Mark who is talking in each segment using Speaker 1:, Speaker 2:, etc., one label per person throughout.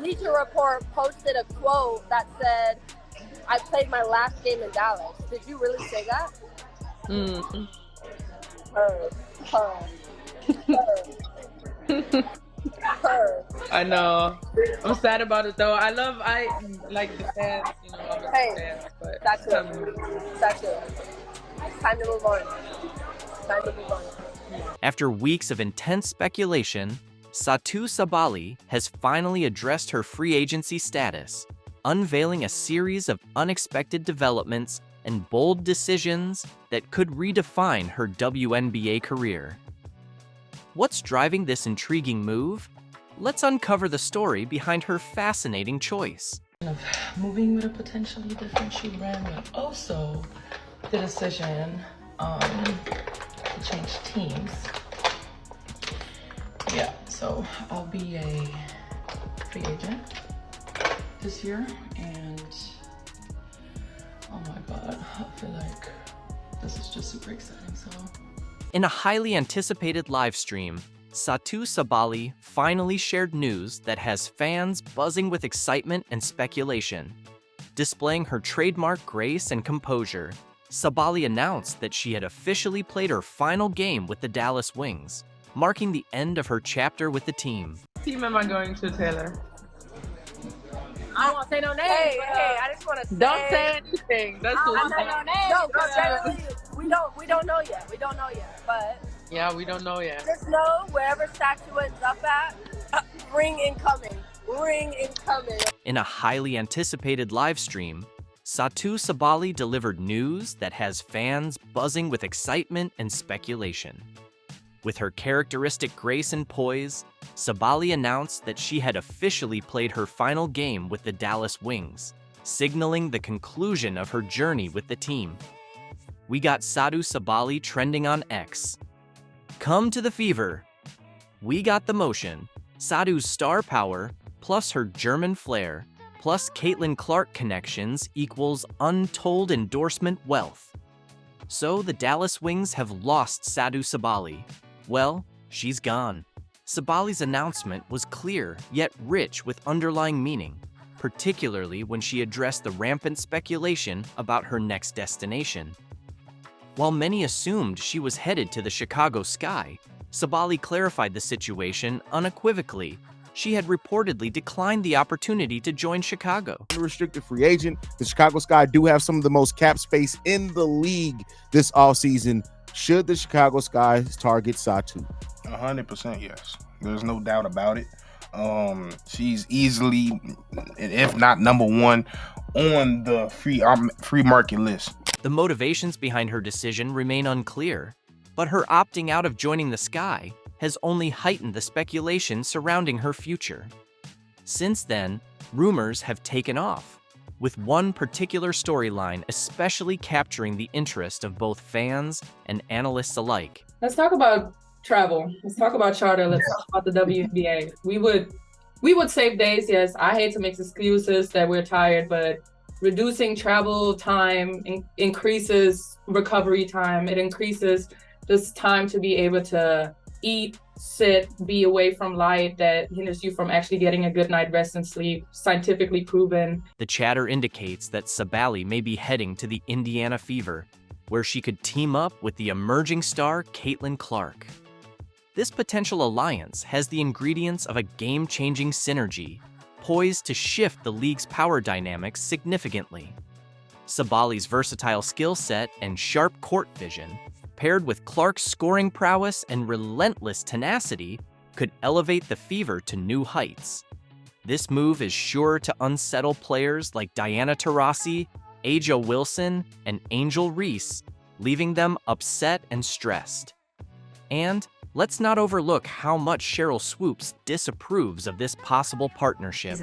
Speaker 1: Bleacher Report posted a quote that said, "I played my last game in Dallas." Did you really say that?
Speaker 2: Mm.
Speaker 1: Her.
Speaker 2: I know. I'm sad about it though. I like the fans, you know, I'm a
Speaker 1: Hey,
Speaker 2: fan, but
Speaker 1: that's
Speaker 2: it's
Speaker 1: it.
Speaker 2: time to move on.
Speaker 1: That's it. It's time to move on. Time to move on.
Speaker 3: After weeks of intense speculation, Satou Sabally has finally addressed her free agency status, unveiling a series of unexpected developments and bold decisions that could redefine her WNBA career. What's driving this intriguing move? Let's uncover the story behind her fascinating choice.
Speaker 2: Moving with a potentially different shoe brand, but also the decision to change teams. Yeah, so I'll be a free agent this year, and oh my god, I feel like this is just super exciting. So
Speaker 3: in a highly anticipated live stream, Satou Sabally finally shared news that has fans buzzing with excitement and speculation. Displaying her trademark grace and composure, Sabally announced that she had officially played her final game with the Dallas Wings, marking the end of her chapter with the team.
Speaker 2: what team am I going to, Taylor?
Speaker 1: I won't say no names. Hey, I just want to say.
Speaker 2: Don't say anything. That's
Speaker 1: I
Speaker 2: what
Speaker 1: won't say no names. No, but generally, we don't know yet. We don't know yet. But
Speaker 2: yeah, we don't know yet.
Speaker 1: just know wherever Satou ends up at, ring incoming. Ring incoming.
Speaker 3: In a highly anticipated live stream, Satou Sabally delivered news that has fans buzzing with excitement and speculation. With her characteristic grace and poise, Sabally announced that she had officially played her final game with the Dallas Wings, signaling the conclusion of her journey with the team. We got Satou Sabally trending on X. Come to the fever. We got the motion. Satou's star power, plus her German flair, plus Caitlin Clark connections equals untold endorsement wealth. So the Dallas Wings have lost Satou Sabally. Well, she's gone. Sabally's announcement was clear yet rich with underlying meaning, particularly when she addressed the rampant speculation about her next destination. While many assumed she was headed to the Chicago Sky, Sabally clarified the situation unequivocally. She had reportedly declined the opportunity to join Chicago.
Speaker 4: Unrestricted free agent, the Chicago Sky do have some of the most cap space in the league this offseason. Should the Chicago Sky target Satou?
Speaker 5: 100% yes. There's no doubt about it. She's easily, if not number one, on the free market list.
Speaker 3: The motivations behind her decision remain unclear, but her opting out of joining the Sky has only heightened the speculation surrounding her future. Since then, rumors have taken off, with one particular storyline especially capturing the interest of both fans and analysts alike.
Speaker 2: Let's talk about travel. Let's talk about charter. Let's talk about the WNBA. We would save days, yes. I hate to make excuses that we're tired, but reducing travel time increases recovery time. It increases this time to be able to eat, sit, be away from light that hinders you from actually getting a good night rest and sleep, scientifically proven.
Speaker 3: The chatter indicates that Sabally may be heading to the Indiana Fever, where she could team up with the emerging star Caitlin Clark. This potential alliance has the ingredients of a game-changing synergy, poised to shift the league's power dynamics significantly. Sabally's versatile skill set and sharp court vision, paired with Clark's scoring prowess and relentless tenacity, could elevate the Fever to new heights. This move is sure to unsettle players like Diana Taurasi, Aja Wilson, and Angel Reese, leaving them upset and stressed. And let's not overlook how much Cheryl Swoops disapproves of this possible partnership.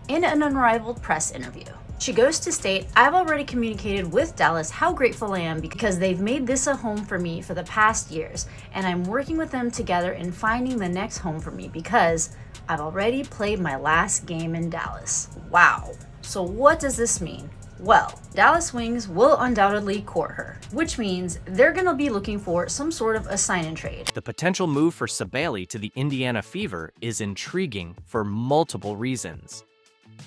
Speaker 6: In an unrivaled press interview, she goes to state, "I've already communicated with Dallas how grateful I am because they've made this a home for me for the past years, and I'm working with them together in finding the next home for me because I've already played my last game in Dallas." Wow. So what does this mean? Well, Dallas Wings will undoubtedly court her, which means they're going to be looking for some sort of a sign and trade.
Speaker 3: The potential move for Sabally to the Indiana Fever is intriguing for multiple reasons.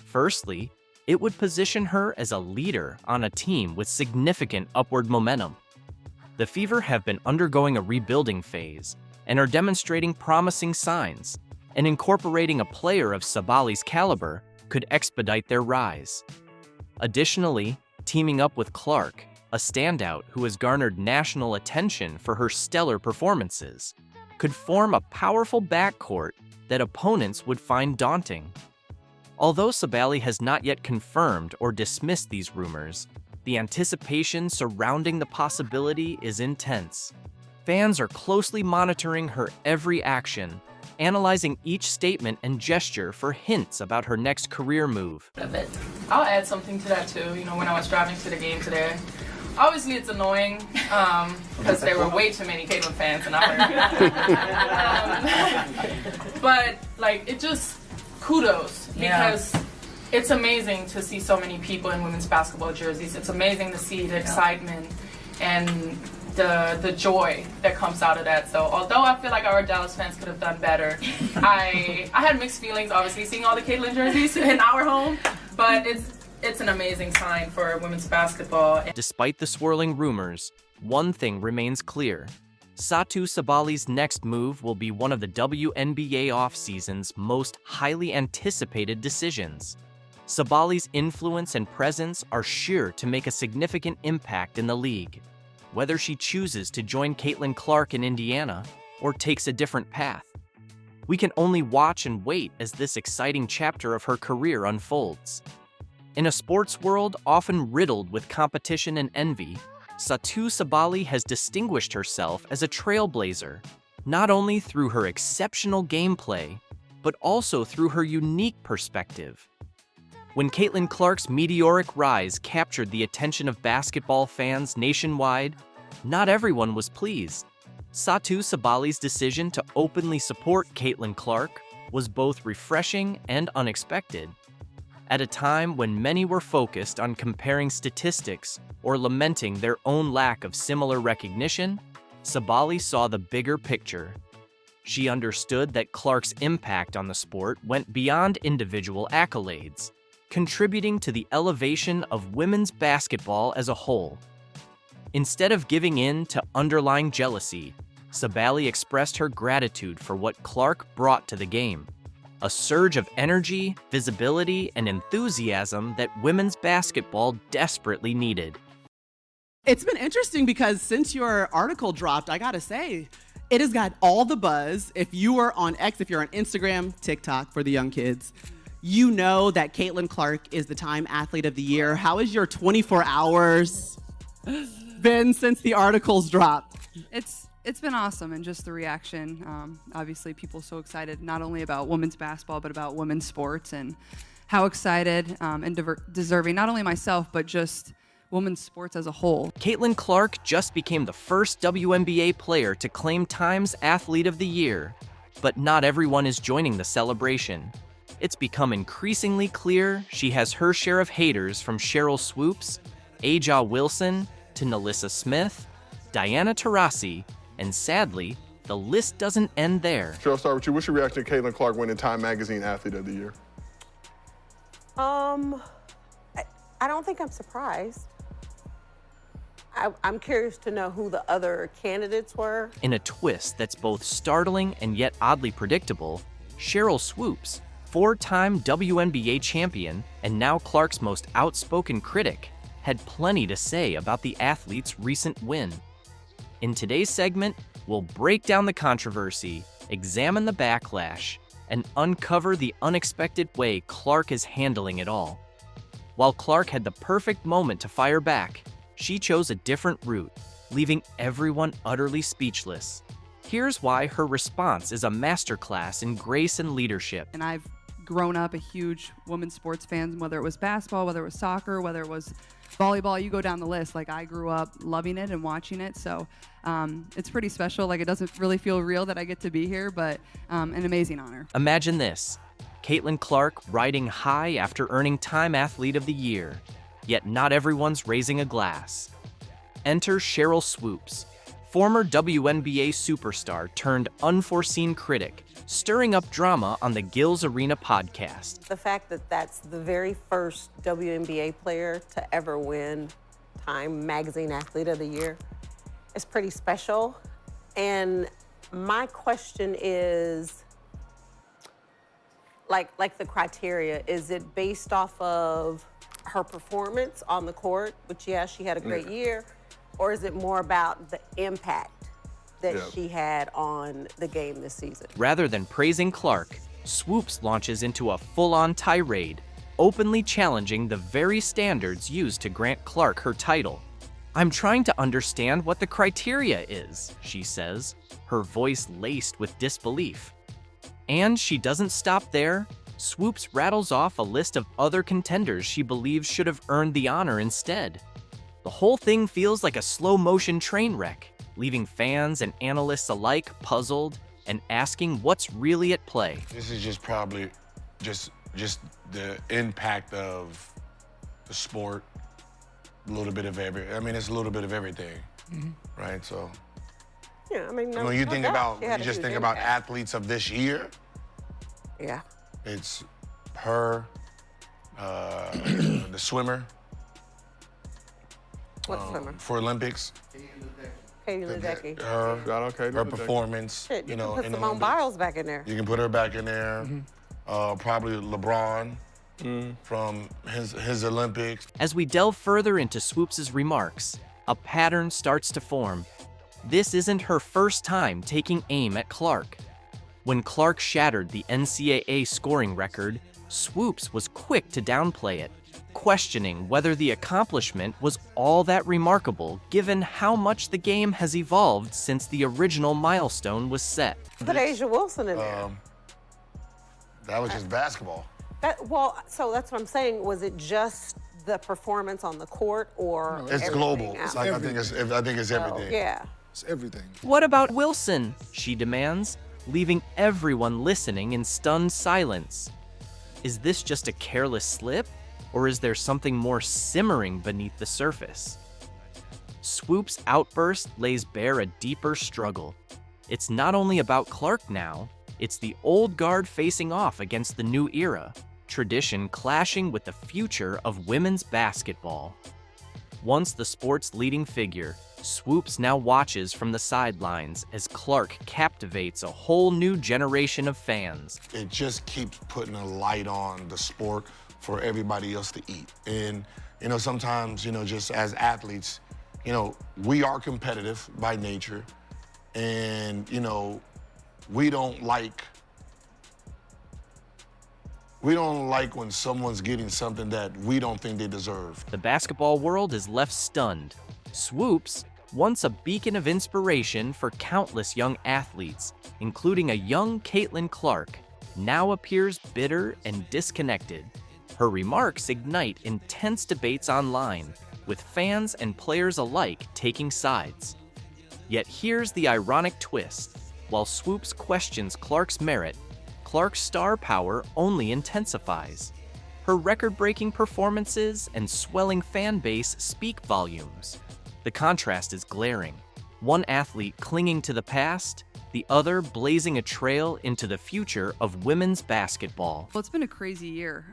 Speaker 3: Firstly, it would position her as a leader on a team with significant upward momentum. The Fever have been undergoing a rebuilding phase and are demonstrating promising signs, and incorporating a player of Sabally's caliber could expedite their rise. Additionally, teaming up with Clark, a standout who has garnered national attention for her stellar performances, could form a powerful backcourt that opponents would find daunting. Although Sabally has not yet confirmed or dismissed these rumors, the anticipation surrounding the possibility is intense. Fans are closely monitoring her every action, analyzing each statement and gesture for hints about her next career move.
Speaker 2: I'll add something to that too. When I was driving to the game today, obviously it's annoying because there were way too many Caitlin fans in our but it just kudos because it's amazing to see so many people in women's basketball jerseys. It's amazing to see the excitement and the joy that comes out of that. So although I feel like our Dallas fans could have done better, I had mixed feelings obviously seeing all the Caitlin jerseys in our home, but it's an amazing sign for women's basketball.
Speaker 3: Despite the swirling rumors, one thing remains clear. Satou Sabally's next move will be one of the WNBA offseason's most highly anticipated decisions. Sabally's influence and presence are sure to make a significant impact in the league. Whether she chooses to join Caitlin Clark in Indiana or takes a different path, we can only watch and wait as this exciting chapter of her career unfolds. In a sports world often riddled with competition and envy, Satou Sabally has distinguished herself as a trailblazer, not only through her exceptional gameplay, but also through her unique perspective. When Caitlin Clark's meteoric rise captured the attention of basketball fans nationwide, not everyone was pleased. Satou Sabally's decision to openly support Caitlin Clark was both refreshing and unexpected. At a time when many were focused on comparing statistics or lamenting their own lack of similar recognition, Sabally saw the bigger picture. She understood that Clark's impact on the sport went beyond individual accolades, contributing to the elevation of women's basketball as a whole. Instead of giving in to underlying jealousy, Sabally expressed her gratitude for what Clark brought to the game, a surge of energy, visibility, and enthusiasm that women's basketball desperately needed.
Speaker 7: It's been interesting because since your article dropped, I gotta say, it has got all the buzz. If you are on X, if you're on Instagram, TikTok for the young kids, you know that Caitlin Clark is the Time Athlete of the Year. How has your 24 hours been since the articles dropped?
Speaker 8: It's been awesome, and just the reaction. Obviously, people so excited not only about women's basketball, but about women's sports, and how excited and deserving, not only myself, but just women's sports as a whole.
Speaker 3: Caitlin Clark just became the first WNBA player to claim Time's Athlete of the Year, but not everyone is joining the celebration. It's become increasingly clear she has her share of haters, from Cheryl Swoops, Aja Wilson, to Nalissa Smith, Diana Taurasi, and sadly, the list doesn't end there.
Speaker 9: Cheryl, I'll start with you. What's your reaction to Caitlin Clark winning Time Magazine Athlete of the Year?
Speaker 10: I don't think I'm surprised. I'm curious to know who the other candidates were.
Speaker 3: In a twist that's both startling and yet oddly predictable, Cheryl Swoops, four-time WNBA champion and now Clark's most outspoken critic, had plenty to say about the athlete's recent win. In today's segment, we'll break down the controversy, examine the backlash, and uncover the unexpected way Clark is handling it all. While Clark had the perfect moment to fire back, she chose a different route, leaving everyone utterly speechless. Here's why her response is a masterclass in grace and leadership.
Speaker 8: And I've grown up a huge women's sports fan, whether it was basketball, whether it was soccer, whether it was volleyball, you go down the list. Like, I grew up loving it and watching it, so it's pretty special. Like, it doesn't really feel real that I get to be here, but an amazing honor.
Speaker 3: Imagine this: Caitlin Clark riding high after earning Time Athlete of the Year. Yet not everyone's raising a glass. Enter Cheryl Swoops, former WNBA superstar turned unforeseen critic, stirring up drama on the Gills Arena podcast.
Speaker 10: The fact that that's the very first WNBA player to ever win Time Magazine Athlete of the Year is pretty special. And my question is, like the criteria, is it based off of her performance on the court, which, yeah, she had a great year, or is it more about the impact that she had on the game this season?
Speaker 3: Rather than praising Clark, Swoops launches into a full-on tirade, openly challenging the very standards used to grant Clark her title. "I'm trying to understand what the criteria is," she says, her voice laced with disbelief. And she doesn't stop there. Swoops rattles off a list of other contenders she believes should have earned the honor instead. The whole thing feels like a slow-motion train wreck, leaving fans and analysts alike puzzled and asking what's really at play.
Speaker 11: This is just probably just the impact of the sport, a little bit of it's a little bit of everything, right? So,
Speaker 10: Yeah, I mean,
Speaker 11: when you think about, you just think about athletes of this year,
Speaker 10: yeah,
Speaker 11: it's her, the swimmer.
Speaker 10: What swimmer?
Speaker 11: For Olympics.
Speaker 10: Katie Ledecky.
Speaker 11: Her performance.
Speaker 10: Shit, you
Speaker 11: know,
Speaker 10: can put
Speaker 11: in the
Speaker 10: Simone
Speaker 11: Olympics.
Speaker 10: Biles back in there.
Speaker 11: You can put her back in there. Probably LeBron from his Olympics.
Speaker 3: As we delve further into Swoops' remarks, a pattern starts to form. This isn't her first time taking aim at Clark. When Clark shattered the NCAA scoring record, Swoops was quick to downplay it, questioning whether the accomplishment was all that remarkable given how much the game has evolved since the original milestone was set.
Speaker 10: Put Asia Wilson in there.
Speaker 11: That was just basketball.
Speaker 10: So that's what I'm saying. Was it just the performance on the court, or
Speaker 11: It's global.
Speaker 10: else?
Speaker 11: I think it's everything.
Speaker 10: Yeah.
Speaker 9: It's everything.
Speaker 3: What about Wilson? She demands, leaving everyone listening in stunned silence. Is this just a careless slip, or is there something more simmering beneath the surface? Swoops' outburst lays bare a deeper struggle. It's not only about Clark now, it's the old guard facing off against the new era, tradition clashing with the future of women's basketball. Once the sport's leading figure, Swoops now watches from the sidelines as Clark captivates a whole new generation of fans.
Speaker 11: It just keeps putting a light on the sport for everybody else to eat. And, sometimes, just as athletes, we are competitive by nature. And, we don't like when someone's getting something that we don't think they deserve.
Speaker 3: The basketball world is left stunned. Swoops, once a beacon of inspiration for countless young athletes, including a young Caitlin Clark, now appears bitter and disconnected. Her remarks ignite intense debates online, with fans and players alike taking sides. Yet here's the ironic twist. While Swoops questions Clark's merit, Clark's star power only intensifies. Her record-breaking performances and swelling fan base speak volumes. The contrast is glaring. One athlete clinging to the past, the other blazing a trail into the future of women's basketball.
Speaker 8: Well, it's been a crazy year.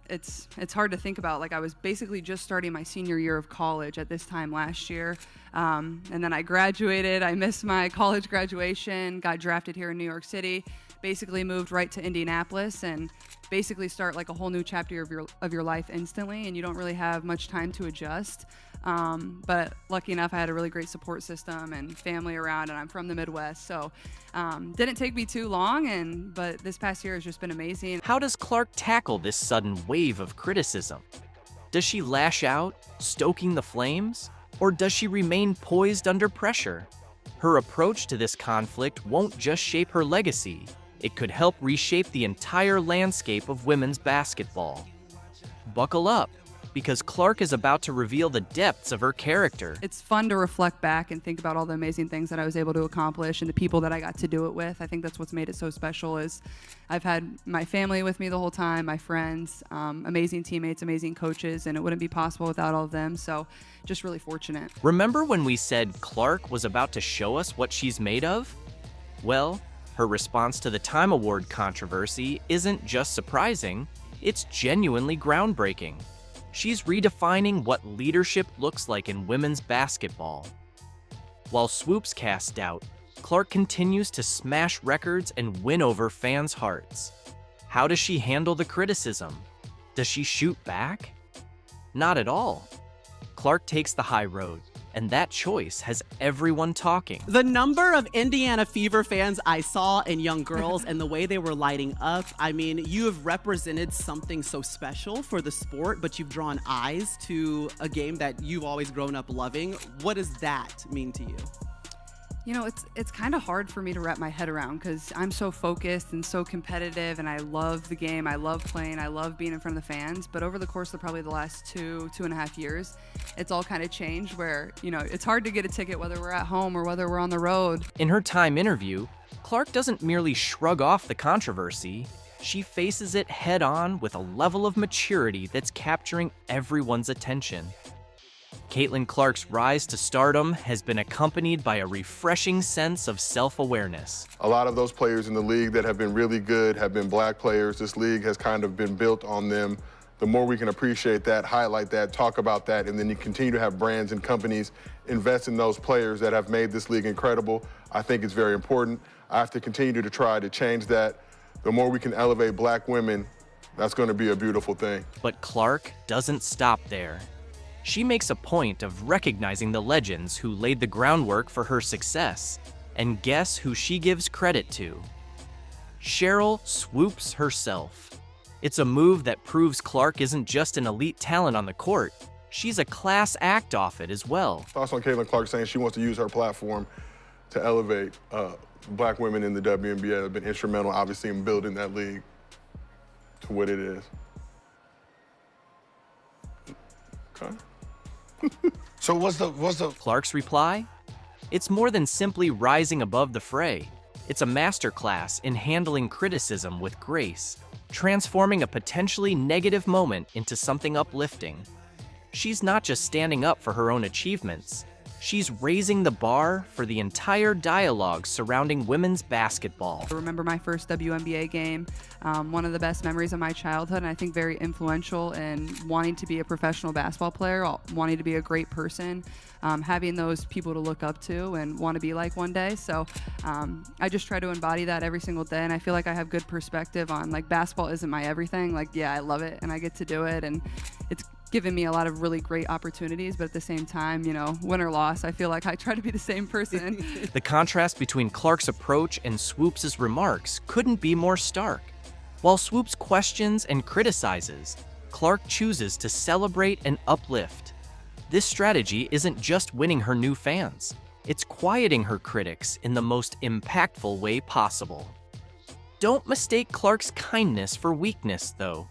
Speaker 8: It's hard to think about. I was basically just starting my senior year of college at this time last year. And then I graduated. I missed my college graduation, got drafted here in New York City, basically moved right to Indianapolis and basically start a whole new chapter of your life instantly, and you don't really have much time to adjust. But lucky enough, I had a really great support system and family around, and I'm from the Midwest, so didn't take me too long, but this past year has just been amazing.
Speaker 3: How does Clark tackle this sudden wave of criticism? Does she lash out, stoking the flames? Or does she remain poised under pressure? Her approach to this conflict won't just shape her legacy, it could help reshape the entire landscape of women's basketball. Buckle up. because Clark is about to reveal the depths of her character.
Speaker 8: It's fun to reflect back and think about all the amazing things that I was able to accomplish and the people that I got to do it with. I think that's what's made it so special is I've had my family with me the whole time, my friends, amazing teammates, amazing coaches, and it wouldn't be possible without all of them. So just really fortunate.
Speaker 3: Remember when we said Clark was about to show us what she's made of? Well, her response to the Time Award controversy isn't just surprising, it's genuinely groundbreaking. She's redefining what leadership looks like in women's basketball. While Swoops cast doubt, Clark continues to smash records and win over fans' hearts. How does she handle the criticism? Does she shoot back? Not at all. Clark takes the high road, and that choice has everyone talking.
Speaker 7: The number of Indiana Fever fans I saw in young girls and the way they were lighting up, I mean, you have represented something so special for the sport, but you've drawn eyes to a game that you've always grown up loving. What does that mean to you?
Speaker 8: You know, it's kind of hard for me to wrap my head around because I'm so focused and so competitive, and I love the game. I love playing. I love being in front of the fans. But over the course of probably the last 2.5 years, it's all kind of changed where, you know, it's hard to get a ticket whether we're at home or whether we're on the road.
Speaker 3: In her Time interview, Clark doesn't merely shrug off the controversy. She faces it head on with a level of maturity that's capturing everyone's attention. Caitlin Clark's rise to stardom has been accompanied by a refreshing sense of self-awareness.
Speaker 9: A lot of those players in the league that have been really good have been black players. This league has kind of been built on them. The more we can appreciate that, highlight that, talk about that, and then you continue to have brands and companies invest in those players that have made this league incredible, I think it's very important. I have to continue to try to change that. The more we can elevate black women, that's going to be a beautiful thing.
Speaker 3: But Clark doesn't stop there. She makes a point of recognizing the legends who laid the groundwork for her success. And guess who she gives credit to? Cheryl Swoops herself. It's a move that proves Clark isn't just an elite talent on the court. She's a class act off it as well.
Speaker 9: Thoughts on Caitlin Clark saying she wants to use her platform to elevate black women in the WNBA have been instrumental, obviously, in building that league to what it is. Okay.
Speaker 11: So what's the
Speaker 3: Clark's reply? It's more than simply rising above the fray. It's a masterclass in handling criticism with grace, transforming a potentially negative moment into something uplifting. She's not just standing up for her own achievements. She's raising the bar for the entire dialogue surrounding women's basketball.
Speaker 8: I remember my first WNBA game, one of the best memories of my childhood, and I think very influential in wanting to be a professional basketball player, wanting to be a great person, having those people to look up to and want to be like one day. So I just try to embody that every single day, and I feel like I have good perspective on, like, basketball isn't my everything. Like, yeah, I love it, and I get to do it, and it's given me a lot of really great opportunities, but at the same time, you know, win or loss, I feel like I try to be the same person.
Speaker 3: The contrast between Clark's approach and Swoops' remarks couldn't be more stark. While Swoops questions and criticizes, Clark chooses to celebrate and uplift. This strategy isn't just winning her new fans, it's quieting her critics in the most impactful way possible. Don't mistake Clark's kindness for weakness, though.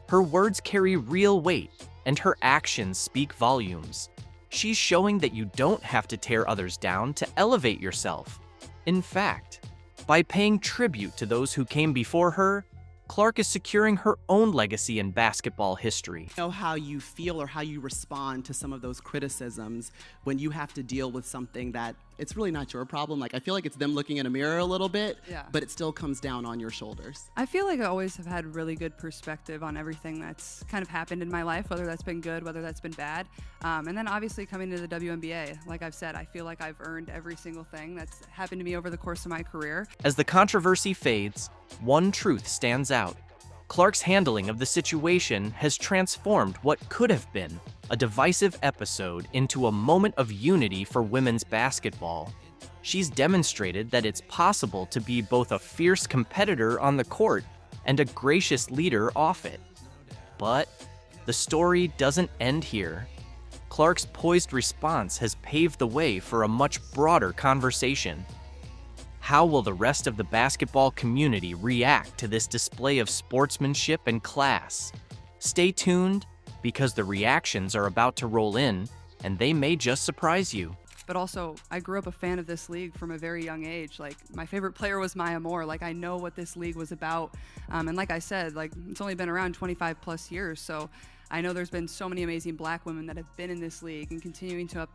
Speaker 3: Her words carry real weight, and her actions speak volumes. She's showing that you don't have to tear others down to elevate yourself. In fact, by paying tribute to those who came before her, Clark is securing her own legacy in basketball history.
Speaker 7: Know how you feel or how you respond to some of those criticisms when you have to deal with something that it's really not your problem. Like, I feel like it's them looking in a mirror a little bit, but it still comes down on your shoulders.
Speaker 8: I feel like I always have had really good perspective on everything that's kind of happened in my life, whether that's been good, whether that's been bad. And then obviously coming to the WNBA, like I've said, I feel like I've earned every single thing that's happened to me over the course of my career.
Speaker 3: As the controversy fades, one truth stands out. Clark's handling of the situation has transformed what could have been a divisive episode into a moment of unity for women's basketball. She's demonstrated that it's possible to be both a fierce competitor on the court and a gracious leader off it. But the story doesn't end here. Clark's poised response has paved the way for a much broader conversation. How will the rest of the basketball community react to this display of sportsmanship and class? Stay tuned, because the reactions are about to roll in, and they may just surprise you.
Speaker 8: But also, I grew up a fan of this league from a very young age. Like, my favorite player was Maya Moore. Like, I know what this league was about. And like I said, like, it's only been around 25 plus years. So I know there's been so many amazing black women that have been in this league, and continuing to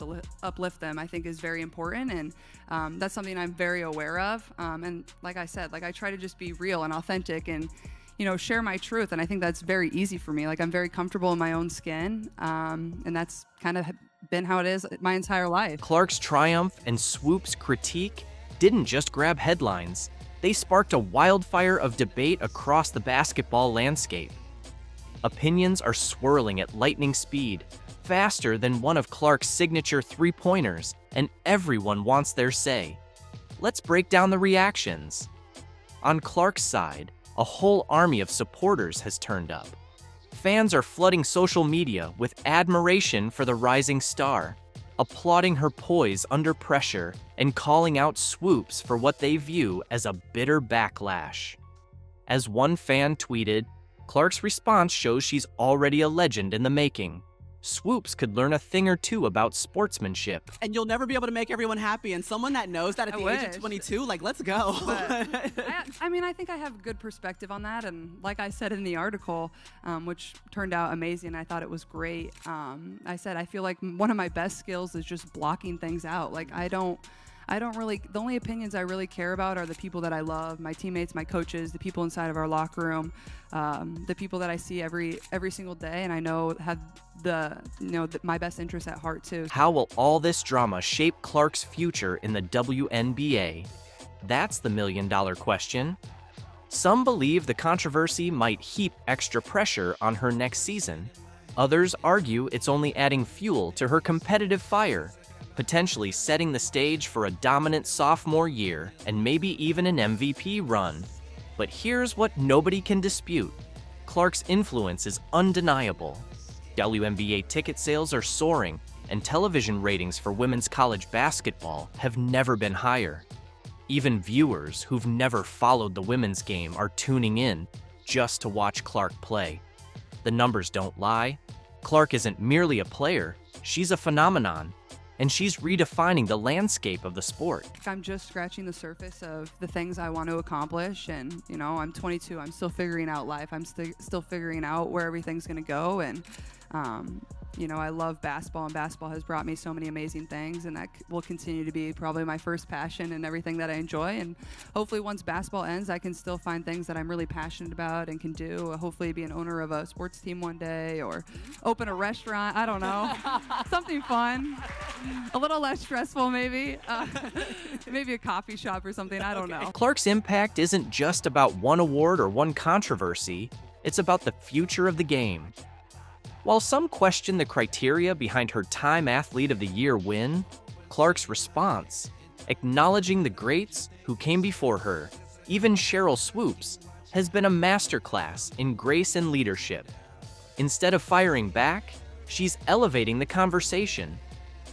Speaker 8: uplift them, I think, is very important. And that's something I'm very aware of. And like I said, like, I try to just be real and authentic and, you know, share my truth. And I think that's very easy for me. Like, I'm very comfortable in my own skin. And that's kind of been how it is my entire life.
Speaker 3: Clark's triumph and Swoop's critique didn't just grab headlines. They sparked a wildfire of debate across the basketball landscape. Opinions are swirling at lightning speed, faster than one of Clark's signature three-pointers, and everyone wants their say. Let's break down the reactions. On Clark's side, a whole army of supporters has turned up. Fans are flooding social media with admiration for the rising star, applauding her poise under pressure and calling out Swoops for what they view as a bitter backlash. As one fan tweeted, Clark's response shows she's already a legend in the making. Swoops could learn a thing or two about sportsmanship.
Speaker 7: And you'll never be able to make everyone happy. And someone that knows that at the age of 22, like, let's go.
Speaker 8: I mean, I think I have good perspective on that. And like I said in the article, which turned out amazing, I thought it was great. I said, I feel like one of my best skills is just blocking things out. Like, I don't really, the only opinions I really care about are the people that I love, my teammates, my coaches, the people inside of our locker room, the people that I see every single day, and I know have my best interests at heart too.
Speaker 3: How will all this drama shape Clark's future in the WNBA? That's the million-dollar question. Some believe the controversy might heap extra pressure on her next season. Others argue it's only adding fuel to her competitive fire, potentially setting the stage for a dominant sophomore year and maybe even an MVP run. But here's what nobody can dispute. Clark's influence is undeniable. WNBA ticket sales are soaring, and television ratings for women's college basketball have never been higher. Even viewers who've never followed the women's game are tuning in just to watch Clark play. The numbers don't lie. Clark isn't merely a player, she's a phenomenon. And she's redefining the landscape of the sport.
Speaker 8: I'm just scratching the surface of the things I want to accomplish, and you know, I'm 22. I'm still figuring out life. I'm still figuring out where everything's going to go, and you know, I love basketball, and basketball has brought me so many amazing things, and that will continue to be probably my first passion and everything that I enjoy. And hopefully once basketball ends, I can still find things that I'm really passionate about and can do. Hopefully be an owner of a sports team one day, or open a restaurant. I don't know. Something fun. A little less stressful, maybe. Maybe a coffee shop or something. I don't know.
Speaker 3: Clark's impact isn't just about one award or one controversy. It's about the future of the game. While some question the criteria behind her Time Athlete of the Year win, Clark's response, acknowledging the greats who came before her, even Cheryl Swoops, has been a masterclass in grace and leadership. Instead of firing back, she's elevating the conversation.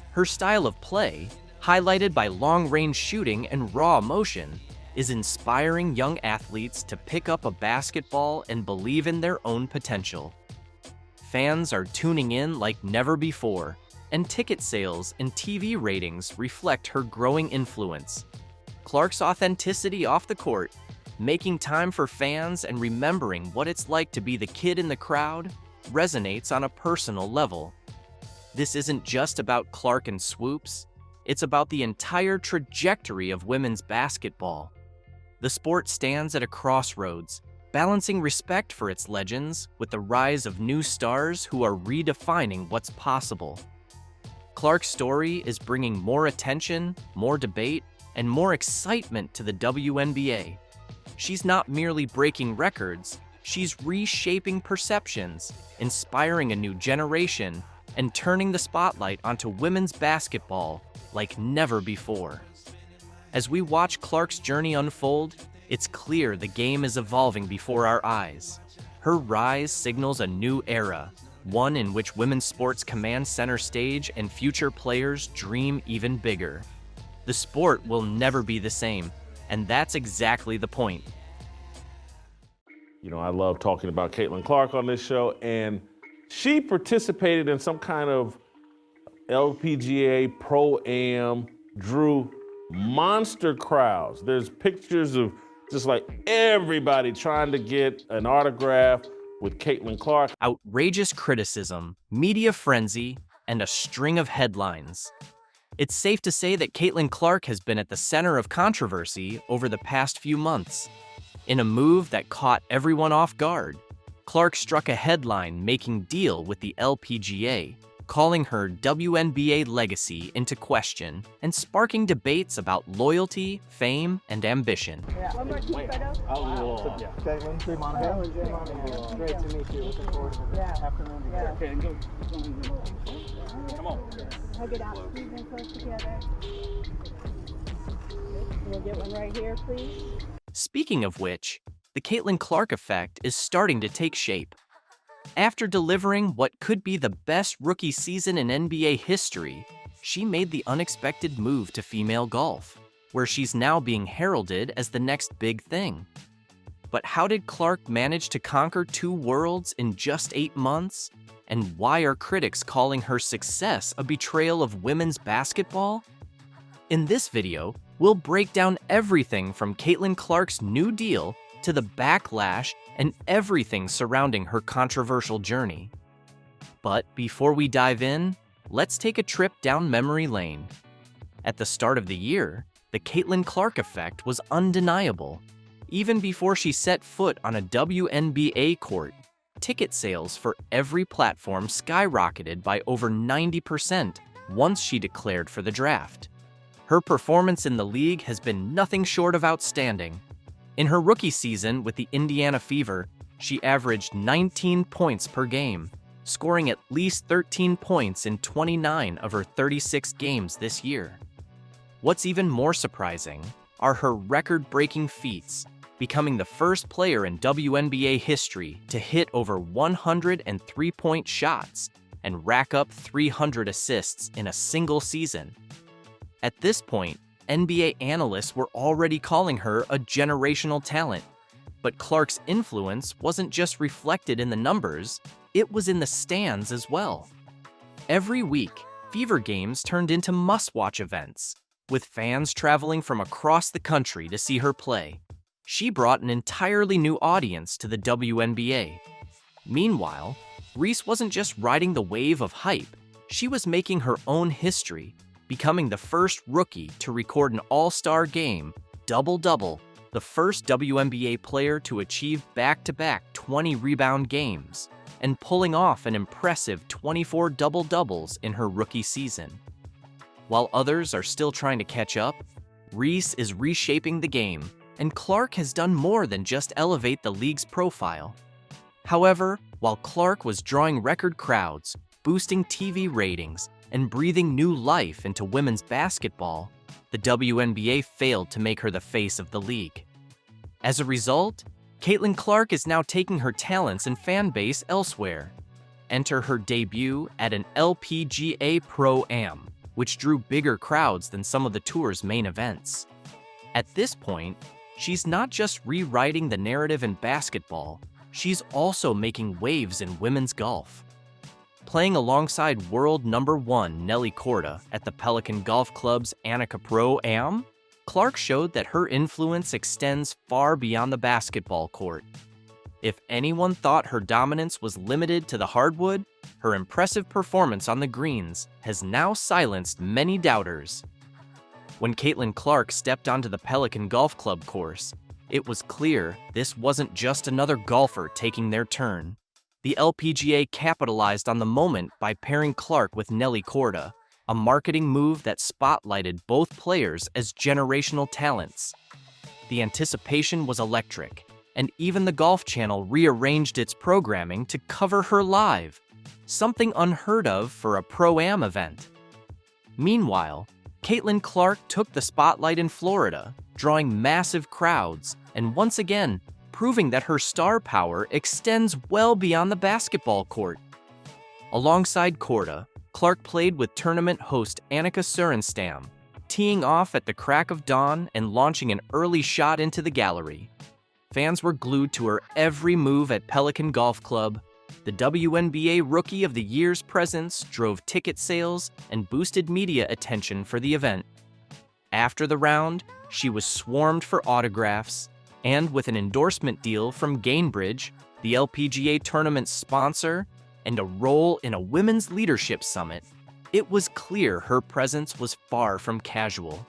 Speaker 3: Her style of play, highlighted by long-range shooting and raw emotion, is inspiring young athletes to pick up a basketball and believe in their own potential. Fans are tuning in like never before, and ticket sales and TV ratings reflect her growing influence. Clark's authenticity off the court, making time for fans and remembering what it's like to be the kid in the crowd, resonates on a personal level. This isn't just about Clark and Swoops, it's about the entire trajectory of women's basketball. The sport stands at a crossroads, balancing respect for its legends with the rise of new stars who are redefining what's possible. Clark's story is bringing more attention, more debate, and more excitement to the WNBA. She's not merely breaking records, she's reshaping perceptions, inspiring a new generation, and turning the spotlight onto women's basketball like never before. As we watch Clark's journey unfold, it's clear the game is evolving before our eyes. Her rise signals a new era, one in which women's sports command center stage and future players dream even bigger. The sport will never be the same, and that's exactly the point.
Speaker 12: You know, I love talking about Caitlin Clark on this show, and She participated in some kind of LPGA Pro-Am, drew monster crowds. There's pictures of just like everybody trying to get an autograph with Caitlin Clark.
Speaker 3: Outrageous criticism, media frenzy, and a string of headlines. It's safe to say that Caitlin Clark has been at the center of controversy over the past few months. In a move that caught everyone off guard, Clark struck a headline-making deal with the LPGA, calling her WNBA legacy into question and sparking debates about loyalty, fame, and ambition.
Speaker 13: One more team photo. Caitlin, say Monica. Great to meet you. Looking forward to the afternoon together. Okay, go. Come on. Hug it out. Squeeze in close together. We'll get one right here, please.
Speaker 3: Speaking of which, the Caitlin Clark effect is starting to take shape. After delivering what could be the best rookie season in NBA history, she made the unexpected move to female golf, where she's now being heralded as the next big thing. But how did Clark manage to conquer 2 worlds in just 8 months? And why are critics calling her success a betrayal of women's basketball? In this video, we'll break down everything from Caitlin Clark's new deal to the backlash and everything surrounding her controversial journey. But before we dive in, let's take a trip down memory lane. At the start of the year, the Caitlin Clark effect was undeniable. Even before she set foot on a WNBA court, ticket sales for every platform skyrocketed by over 90% once she declared for the draft. Her performance in the league has been nothing short of outstanding. In her rookie season with the Indiana Fever, she averaged 19 points per game, scoring at least 13 points in 29 of her 36 games this year. What's even more surprising are her record-breaking feats, becoming the first player in WNBA history to hit over 100 three-point shots and rack up 300 assists in a single season. At this point, NBA analysts were already calling her a generational talent. But Clark's influence wasn't just reflected in the numbers, it was in the stands as well. Every week, Fever games turned into must-watch events, with fans traveling from across the country to see her play. She brought an entirely new audience to the WNBA. Meanwhile, Reese wasn't just riding the wave of hype, she was making her own history, becoming the first rookie to record an all-star game, double-double, the first WNBA player to achieve back-to-back 20-rebound games, and pulling off an impressive 24 double-doubles in her rookie season. While others are still trying to catch up, Reese is reshaping the game, and Clark has done more than just elevate the league's profile. However, while Clark was drawing record crowds, boosting TV ratings, and breathing new life into women's basketball, the WNBA failed to make her the face of the league. As a result, Caitlin Clark is now taking her talents and fan base elsewhere. Enter her debut at an LPGA Pro-Am, which drew bigger crowds than some of the tour's main events. At this point, she's not just rewriting the narrative in basketball, she's also making waves in women's golf. Playing alongside world #1 Nelly Korda at the Pelican Golf Club's Annika Pro-Am, Clark showed that her influence extends far beyond the basketball court. If anyone thought her dominance was limited to the hardwood, her impressive performance on the greens has now silenced many doubters. When Caitlin Clark stepped onto the Pelican Golf Club course, it was clear this wasn't just another golfer taking their turn. The LPGA capitalized on the moment by pairing Clark with Nelly Korda, a marketing move that spotlighted both players as generational talents. The anticipation was electric, and even the Golf Channel rearranged its programming to cover her live, something unheard of for a Pro-Am event. Meanwhile, Caitlin Clark took the spotlight in Florida, drawing massive crowds, and once again, proving that her star power extends well beyond the basketball court. Alongside Korda, Clark played with tournament host Annika Sorenstam, teeing off at the crack of dawn and launching an early shot into the gallery. Fans were glued to her every move at Pelican Golf Club, The WNBA Rookie of the Year's presence drove ticket sales and boosted media attention for the event. After the round, she was swarmed for autographs, and with an endorsement deal from Gainbridge, the LPGA tournament's sponsor, and a role in a women's leadership summit, it was clear her presence was far from casual.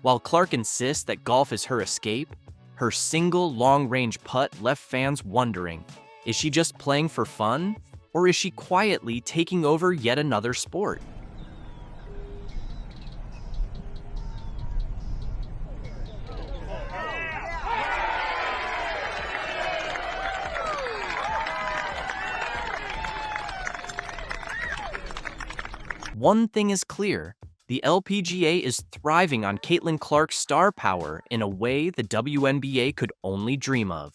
Speaker 3: While Clark insists that golf is her escape, her single long-range putt left fans wondering, is she just playing for fun, or is she quietly taking over yet another sport? One thing is clear, the LPGA is thriving on Caitlin Clark's star power in a way the WNBA could only dream of.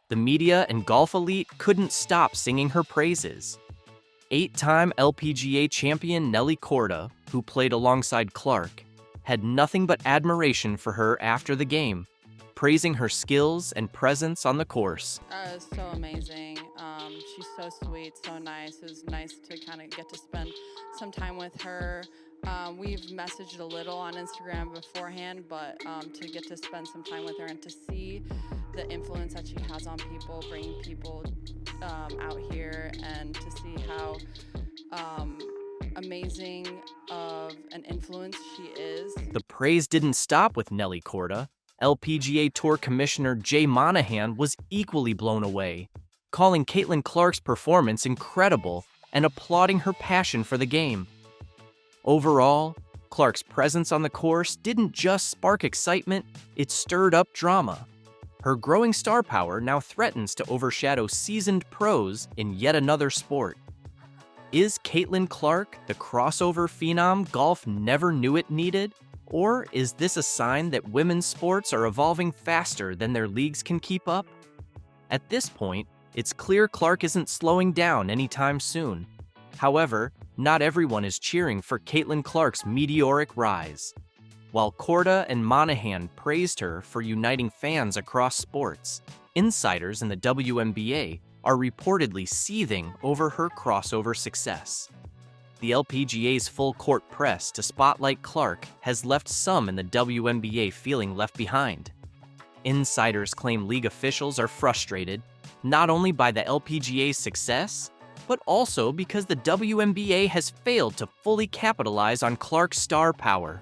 Speaker 3: The media and golf elite couldn't stop singing her praises. 8-time LPGA champion Nelly Korda, who played alongside Clark, had nothing but admiration for her after the game, praising her skills and presence on the course.
Speaker 14: It was so amazing. She's so sweet, so nice. It was nice to kind of get to spend some time with her. We've messaged a little on Instagram beforehand, but to get to spend some time with her and to see the influence that she has on people, bringing people out here, and to see how amazing of an influence she is.
Speaker 3: The praise didn't stop with Nelly Korda. LPGA Tour Commissioner Jay Monahan was equally blown away, calling Caitlin Clark's performance incredible and applauding her passion for the game. Overall, Clark's presence on the course didn't just spark excitement, it stirred up drama. Her growing star power now threatens to overshadow seasoned pros in yet another sport. Is Caitlin Clark the crossover phenom golf never knew it needed? Or is this a sign that women's sports are evolving faster than their leagues can keep up? At this point, it's clear Clark isn't slowing down anytime soon. However, not everyone is cheering for Caitlin Clark's meteoric rise. While Korda and Monahan praised her for uniting fans across sports, insiders in the WNBA are reportedly seething over her crossover success. The LPGA's full-court press to spotlight Clark has left some in the WNBA feeling left behind. Insiders claim league officials are frustrated, not only by the LPGA's success, but also because the WNBA has failed to fully capitalize on Clark's star power.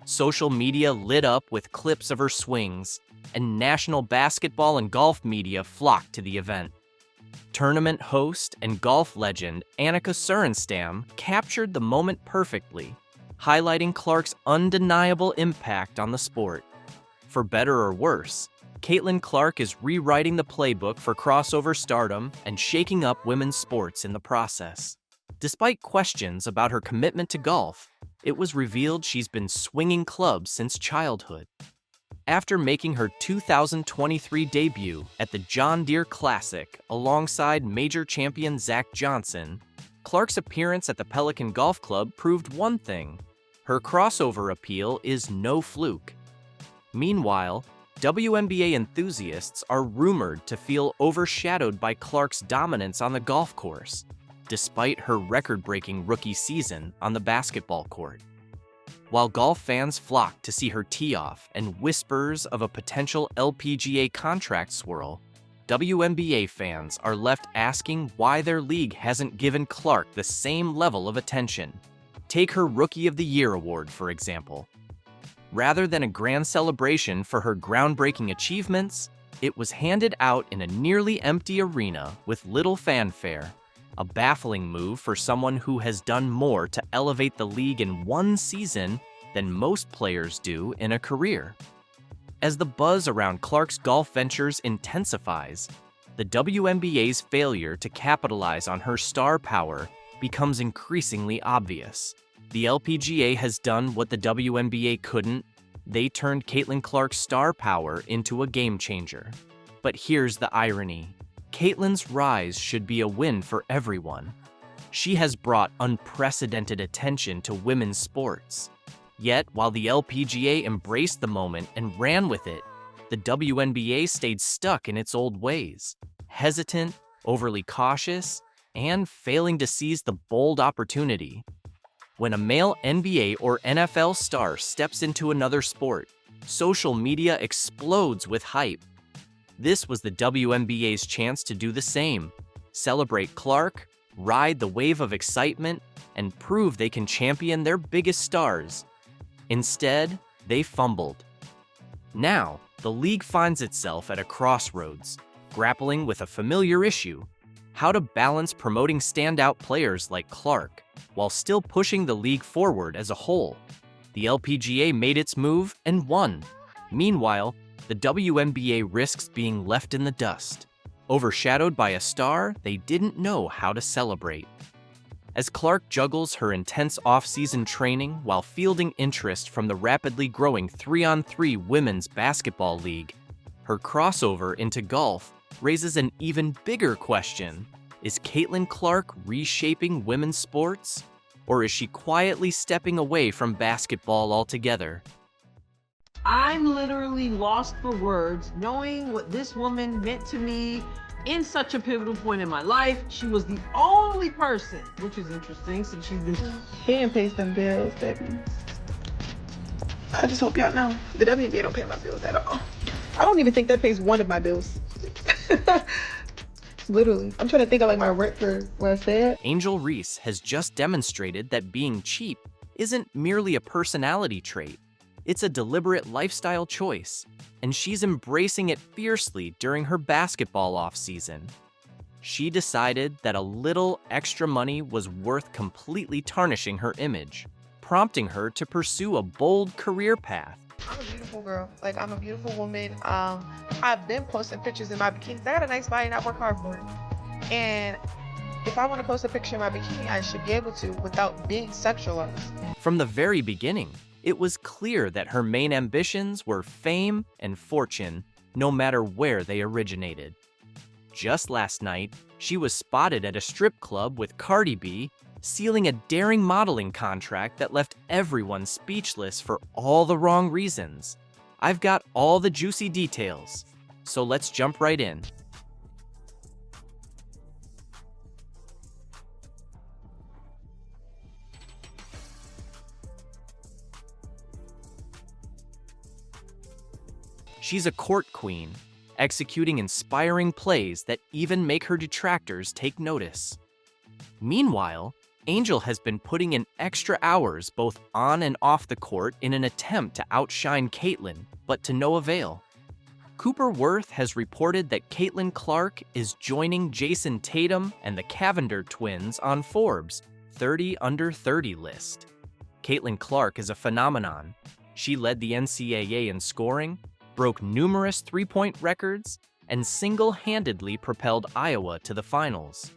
Speaker 3: Social media lit up with clips of her swings, and national basketball and golf media flocked to the event. Tournament host and golf legend Annika Sorenstam captured the moment perfectly, highlighting Clark's undeniable impact on the sport. For better or worse, Caitlin Clark is rewriting the playbook for crossover stardom and shaking up women's sports in the process. Despite questions about her commitment to golf, it was revealed she's been swinging clubs since childhood. After making her 2023 debut at the John Deere Classic alongside major champion Zach Johnson, Clark's appearance at the Pelican Golf Club proved one thing: her crossover appeal is no fluke. Meanwhile, WNBA enthusiasts are rumored to feel overshadowed by Clark's dominance on the golf course, despite her record-breaking rookie season on the basketball court. While golf fans flock to see her tee off and whispers of a potential LPGA contract swirl, WNBA fans are left asking why their league hasn't given Clark the same level of attention. Take her Rookie of the Year award, for example. Rather than a grand celebration for her groundbreaking achievements, it was handed out in a nearly empty arena with little fanfare, a baffling move for someone who has done more to elevate the league in one season than most players do in a career. As the buzz around Clark's golf ventures intensifies, the WNBA's failure to capitalize on her star power becomes increasingly obvious. The LPGA has done what the WNBA couldn't. They turned Caitlin Clark's star power into a game changer. But here's the irony. Caitlin's rise should be a win for everyone. She has brought unprecedented attention to women's sports. Yet, while the LPGA embraced the moment and ran with it, the WNBA stayed stuck in its old ways, hesitant, overly cautious, and failing to seize the bold opportunity. When a male NBA or NFL star steps into another sport, social media explodes with hype. This was the WNBA's chance to do the same, celebrate Clark, ride the wave of excitement, and prove they can champion their biggest stars. Instead, they fumbled. Now, the league finds itself at a crossroads, grappling with a familiar issue: how to balance promoting standout players like Clark while still pushing the league forward as a whole. The LPGA made its move and won. Meanwhile, the WNBA risks being left in the dust, overshadowed by a star they didn't know how to celebrate. As Clark juggles her intense off-season training while fielding interest from the rapidly growing 3-on-3 women's basketball league, her crossover into golf raises an even bigger question. Is Caitlin Clark reshaping women's sports? Or is she quietly stepping away from basketball altogether?
Speaker 15: I'm literally lost for words knowing what this woman meant to me in such a pivotal point in my life. She was the only person, which is interesting since she's been...
Speaker 16: He didn't pay some bills, baby. I just hope y'all know, the WNBA don't pay my bills at all. I don't even think that pays one of my bills. Literally. I'm trying to think of like my rent for where I stay.
Speaker 3: Angel Reese has just demonstrated that being cheap isn't merely a personality trait. It's a deliberate lifestyle choice, and she's embracing it fiercely during her basketball offseason. She decided that a little extra money was worth completely tarnishing her image, prompting her to pursue a bold career path.
Speaker 16: I'm a beautiful girl. Like, I'm a beautiful woman. I've been posting pictures in my bikini. I got a nice body and I work hard for it. And if I want to post a picture in my bikini, I should be able to without being sexualized.
Speaker 3: From the very beginning, it was clear that her main ambitions were fame and fortune, no matter where they originated. Just last night, she was spotted at a strip club with Cardi B, sealing a daring modeling contract that left everyone speechless for all the wrong reasons. I've got all the juicy details, so let's jump right in. She's a court queen, executing inspiring plays that even make her detractors take notice. Meanwhile, Angel has been putting in extra hours both on and off the court in an attempt to outshine Caitlin, but to no avail. Cooper Worth has reported that Caitlin Clark is joining Jason Tatum and the Cavender twins on Forbes' 30 Under 30 list. Caitlin Clark is a phenomenon. She led the NCAA in scoring, broke numerous three-point records, and single-handedly propelled Iowa to the finals.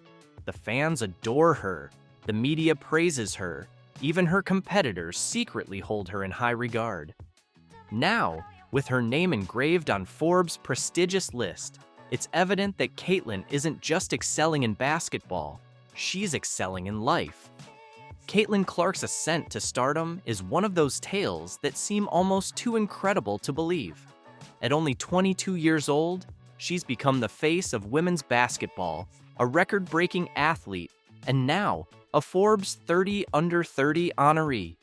Speaker 3: The fans adore her. The media praises her. Even her competitors secretly hold her in high regard. Now, with her name engraved on Forbes' prestigious list, it's evident that Caitlin isn't just excelling in basketball, she's excelling in life. Caitlin Clark's ascent to stardom is one of those tales that seem almost too incredible to believe. At only 22 years old, she's become the face of women's basketball, a record-breaking athlete, and now a Forbes 30 Under 30 honoree.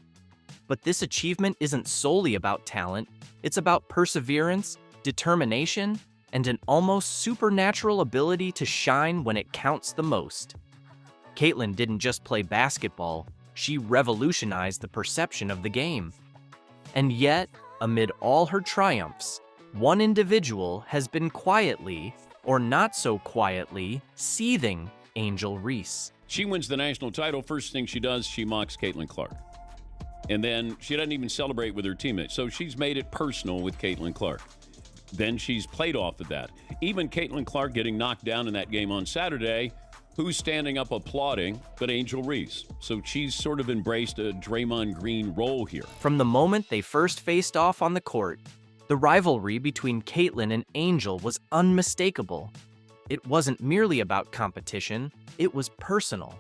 Speaker 3: But this achievement isn't solely about talent, it's about perseverance, determination, and an almost supernatural ability to shine when it counts the most. Caitlin didn't just play basketball, she revolutionized the perception of the game. And yet, amid all her triumphs, one individual has been quietly, or not so quietly, seething Angel Reese.
Speaker 17: She wins the national title. First thing she does, she mocks Caitlin Clark. And then she doesn't even celebrate with her teammates. So she's made it personal with Caitlin Clark. Then she's played off of that. Even Caitlin Clark getting knocked down in that game on Saturday, who's standing up applauding but Angel Reese? So she's sort of embraced a Draymond Green role here.
Speaker 3: From the moment they first faced off on the court, the rivalry between Caitlin and Angel was unmistakable. It wasn't merely about competition, it was personal.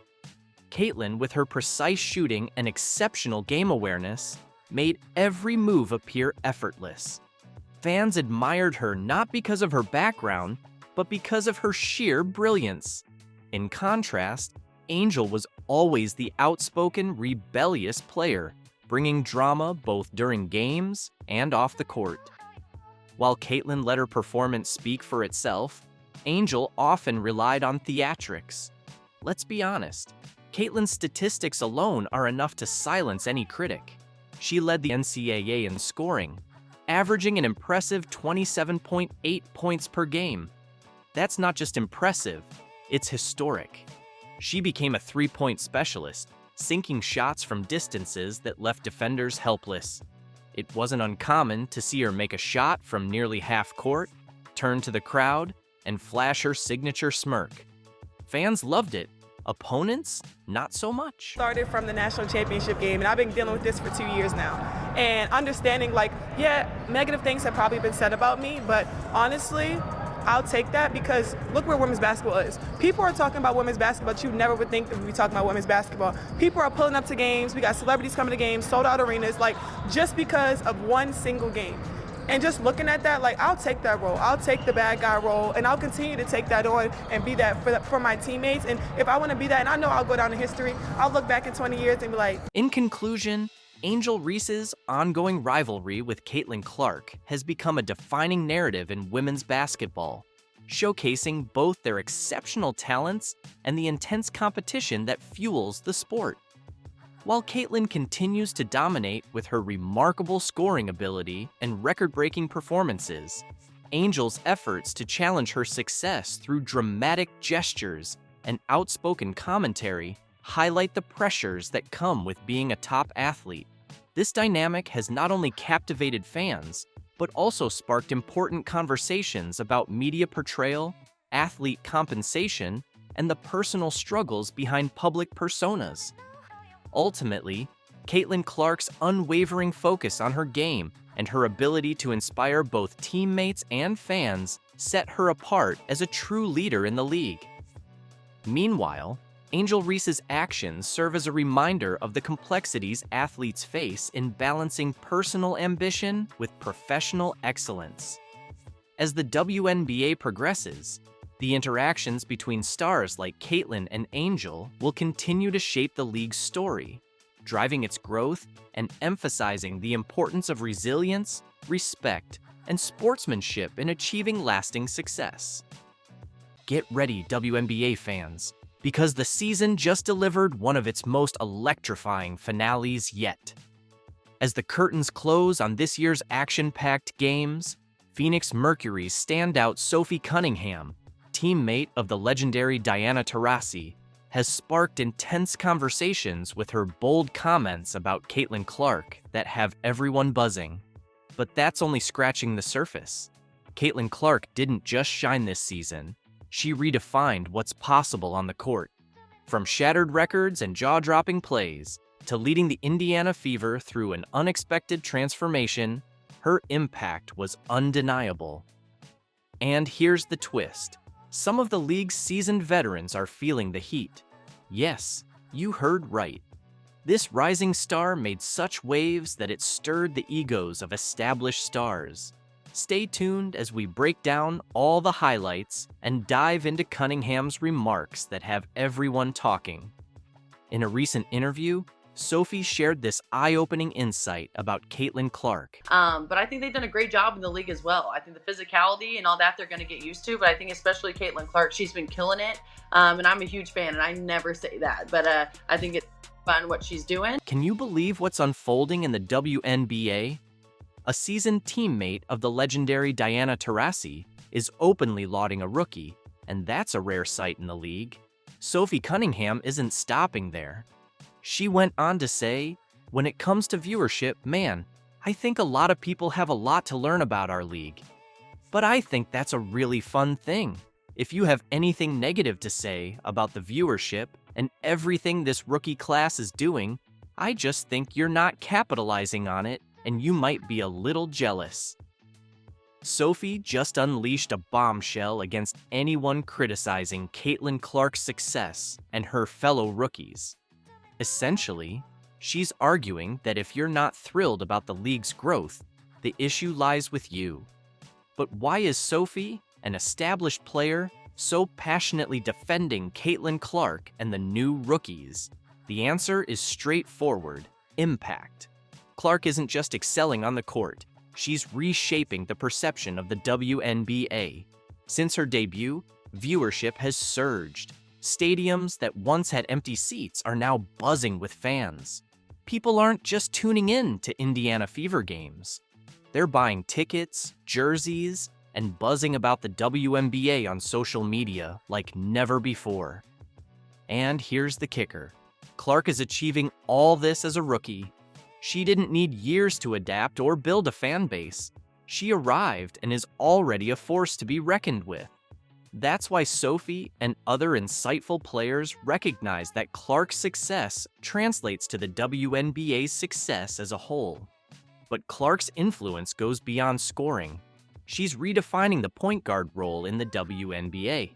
Speaker 3: Caitlin, with her precise shooting and exceptional game awareness, made every move appear effortless. Fans admired her not because of her background, but because of her sheer brilliance. In contrast, Angel was always the outspoken, rebellious player, bringing drama both during games and off the court. While Caitlin let her performance speak for itself, Angel often relied on theatrics. Let's be honest, Caitlin's statistics alone are enough to silence any critic. She led the NCAA in scoring, averaging an impressive 27.8 points per game. That's not just impressive, it's historic. She became a three-point specialist, sinking shots from distances that left defenders helpless. It wasn't uncommon to see her make a shot from nearly half court, turn to the crowd, and flash her signature smirk. Fans loved it. Opponents, not so much.
Speaker 18: Started from the national championship game, and I've been dealing with this for 2 years now. And understanding, like, yeah, negative things have probably been said about me, but honestly, I'll take that because look where women's basketball is. People are talking about women's basketball, but you never would think that we'd be talking about women's basketball. People are pulling up to games. We got celebrities coming to games, sold out arenas, like, just because of one single game. And just looking at that, like, I'll take that role. I'll take the bad guy role, and I'll continue to take that on and be that for my teammates. And if I want to be that, and I know I'll go down in history, I'll look back in 20 years and be like.
Speaker 3: In conclusion, Angel Reese's ongoing rivalry with Caitlin Clark has become a defining narrative in women's basketball, showcasing both their exceptional talents and the intense competition that fuels the sport. While Caitlin continues to dominate with her remarkable scoring ability and record-breaking performances, Angel's efforts to challenge her success through dramatic gestures and outspoken commentary highlight the pressures that come with being a top athlete. This dynamic has not only captivated fans, but also sparked important conversations about media portrayal, athlete compensation, and the personal struggles behind public personas. Ultimately, Caitlin Clark's unwavering focus on her game and her ability to inspire both teammates and fans set her apart as a true leader in the league. Meanwhile, Angel Reese's actions serve as a reminder of the complexities athletes face in balancing personal ambition with professional excellence. As the WNBA progresses, the interactions between stars like Caitlin and Angel will continue to shape the league's story, driving its growth and emphasizing the importance of resilience, respect, and sportsmanship in achieving lasting success. Get ready, WNBA fans, because the season just delivered one of its most electrifying finales yet. As the curtains close on this year's action-packed games, Phoenix Mercury's standout Sophie Cunningham, teammate of the legendary Diana Taurasi, has sparked intense conversations with her bold comments about Caitlin Clark that have everyone buzzing. But that's only scratching the surface. Caitlin Clark didn't just shine this season. She redefined what's possible on the court. From shattered records and jaw-dropping plays to leading the Indiana Fever through an unexpected transformation, her impact was undeniable. And here's the twist. Some of the league's seasoned veterans are feeling the heat. Yes, you heard right. This rising star made such waves that it stirred the egos of established stars. Stay tuned as we break down all the highlights and dive into Cunningham's remarks that have everyone talking. In a recent interview, Sophie shared this eye-opening insight about Caitlin Clark.
Speaker 19: But I think they've done a great job in the league as well. I think the physicality and all that they're going to get used to, but I think especially Caitlin Clark, she's been killing it. And I'm a huge fan, and I never say that, but I think it's fun what she's doing.
Speaker 3: Can you believe what's unfolding in the WNBA? A seasoned teammate of the legendary Diana Taurasi is openly lauding a rookie, and that's a rare sight in the league. Sophie Cunningham isn't stopping there. She went on to say, when it comes to viewership, man, I think a lot of people have a lot to learn about our league. But I think that's a really fun thing. If you have anything negative to say about the viewership and everything this rookie class is doing, I just think you're not capitalizing on it and you might be a little jealous. Sophie just unleashed a bombshell against anyone criticizing Caitlin Clark's success and her fellow rookies. Essentially, she's arguing that if you're not thrilled about the league's growth, the issue lies with you. But why is Sophie, an established player so passionately defending Caitlin Clark and the new rookies? The answer is straightforward: impact. Clark isn't just excelling on the court, she's reshaping the perception of the WNBA. Since her debut, viewership has surged. Stadiums that once had empty seats are now buzzing with fans. People aren't just tuning in to Indiana Fever games. They're buying tickets, jerseys, and buzzing about the WNBA on social media like never before. And here's the kicker: Clark is achieving all this as a rookie. She didn't need years to adapt or build a fan base. She arrived and is already a force to be reckoned with. That's why Sophie and other insightful players recognize that Clark's success translates to the WNBA's success as a whole. But Clark's influence goes beyond scoring. She's redefining the point guard role in the WNBA.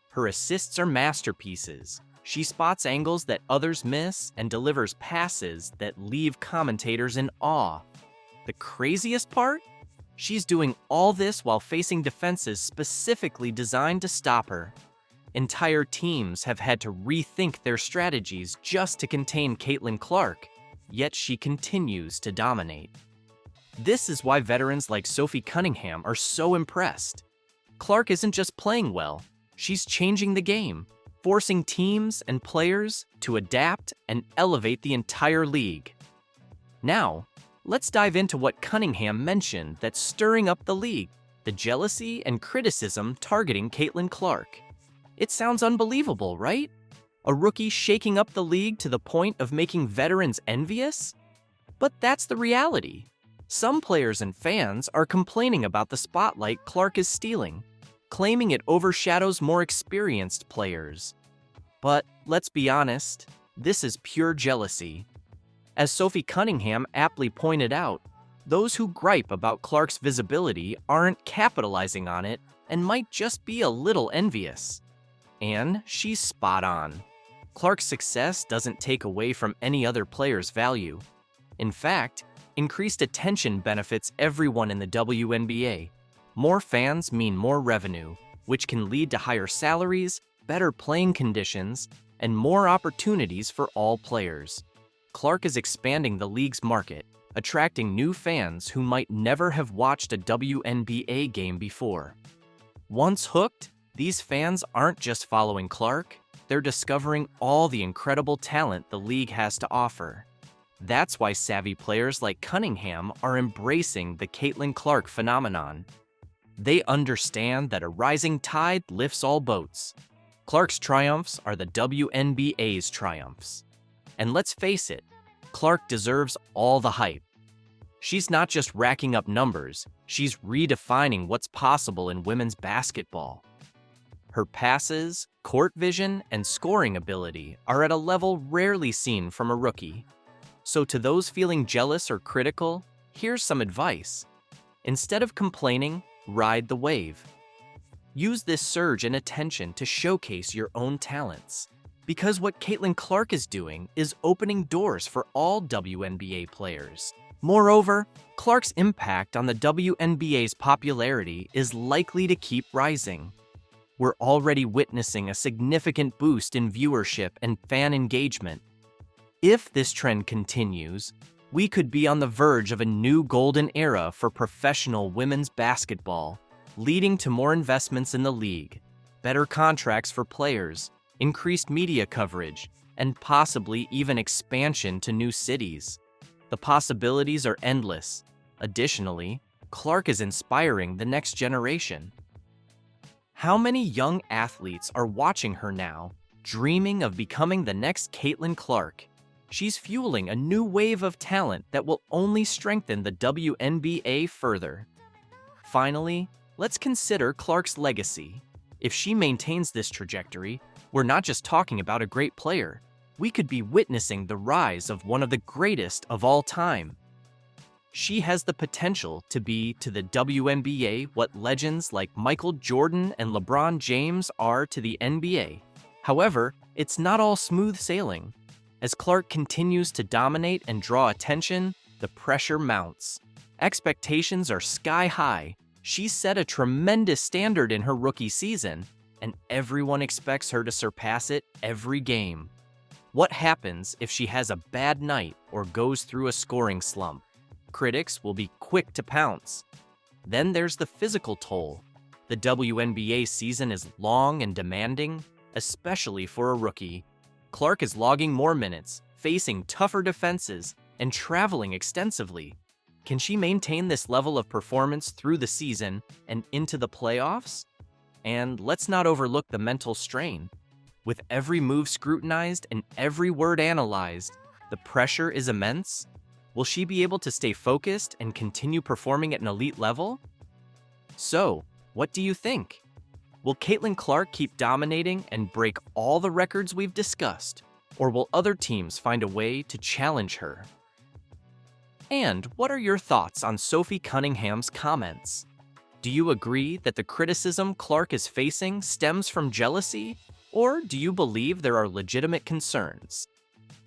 Speaker 3: Her assists are masterpieces. She spots angles that others miss and delivers passes that leave commentators in awe. The craziest part? She's doing all this while facing defenses specifically designed to stop her. Entire teams have had to rethink their strategies just to contain Caitlin Clark, yet she continues to dominate. This is why veterans like Sophie Cunningham are so impressed. Clark isn't just playing well, she's changing the game, forcing teams and players to adapt and elevate the entire league. Now, let's dive into what Cunningham mentioned that's stirring up the league: the jealousy and criticism targeting Caitlin Clark. It sounds unbelievable, right? A rookie shaking up the league to the point of making veterans envious? But that's the reality. Some players and fans are complaining about the spotlight Clark is stealing, claiming it overshadows more experienced players. But let's be honest, this is pure jealousy. As Sophie Cunningham aptly pointed out, those who gripe about Clark's visibility aren't capitalizing on it and might just be a little envious. And she's spot on. Clark's success doesn't take away from any other player's value. In fact, increased attention benefits everyone in the WNBA. More fans mean more revenue, which can lead to higher salaries, better playing conditions, and more opportunities for all players. Clark is expanding the league's market, attracting new fans who might never have watched a WNBA game before. Once hooked, these fans aren't just following Clark, they're discovering all the incredible talent the league has to offer. That's why savvy players like Cunningham are embracing the Caitlin Clark phenomenon. They understand that a rising tide lifts all boats. Clark's triumphs are the WNBA's triumphs. And let's face it, Clark deserves all the hype. She's not just racking up numbers, she's redefining what's possible in women's basketball. Her passes, court vision, and scoring ability are at a level rarely seen from a rookie. So to those feeling jealous or critical, here's some advice. Instead of complaining, ride the wave. Use this surge in attention to showcase your own talents. Because what Caitlin Clark is doing is opening doors for all WNBA players. Moreover, Clark's impact on the WNBA's popularity is likely to keep rising. We're already witnessing a significant boost in viewership and fan engagement. If this trend continues, we could be on the verge of a new golden era for professional women's basketball, leading to more investments in the league, better contracts for players, increased media coverage, and possibly even expansion to new cities. The possibilities are endless. Additionally, Clark is inspiring the next generation. How many young athletes are watching her now, dreaming of becoming the next Caitlin Clark? She's fueling a new wave of talent that will only strengthen the WNBA further. Finally, let's consider Clark's legacy. If she maintains this trajectory, we're not just talking about a great player. We could be witnessing the rise of one of the greatest of all time. She has the potential to be to the WNBA what legends like Michael Jordan and LeBron James are to the NBA. However, it's not all smooth sailing. As Clark continues to dominate and draw attention, the pressure mounts. Expectations are sky high. She set a tremendous standard in her rookie season, and everyone expects her to surpass it every game. What happens if she has a bad night or goes through a scoring slump? Critics will be quick to pounce. Then there's the physical toll. The WNBA season is long and demanding, especially for a rookie. Clark is logging more minutes, facing tougher defenses, and traveling extensively. Can she maintain this level of performance through the season and into the playoffs? And let's not overlook the mental strain. With every move scrutinized and every word analyzed, the pressure is immense. Will she be able to stay focused and continue performing at an elite level? So, what do you think? Will Caitlin Clark keep dominating and break all the records we've discussed? Or will other teams find a way to challenge her? And what are your thoughts on Sophie Cunningham's comments? Do you agree that the criticism Clark is facing stems from jealousy? Or do you believe there are legitimate concerns?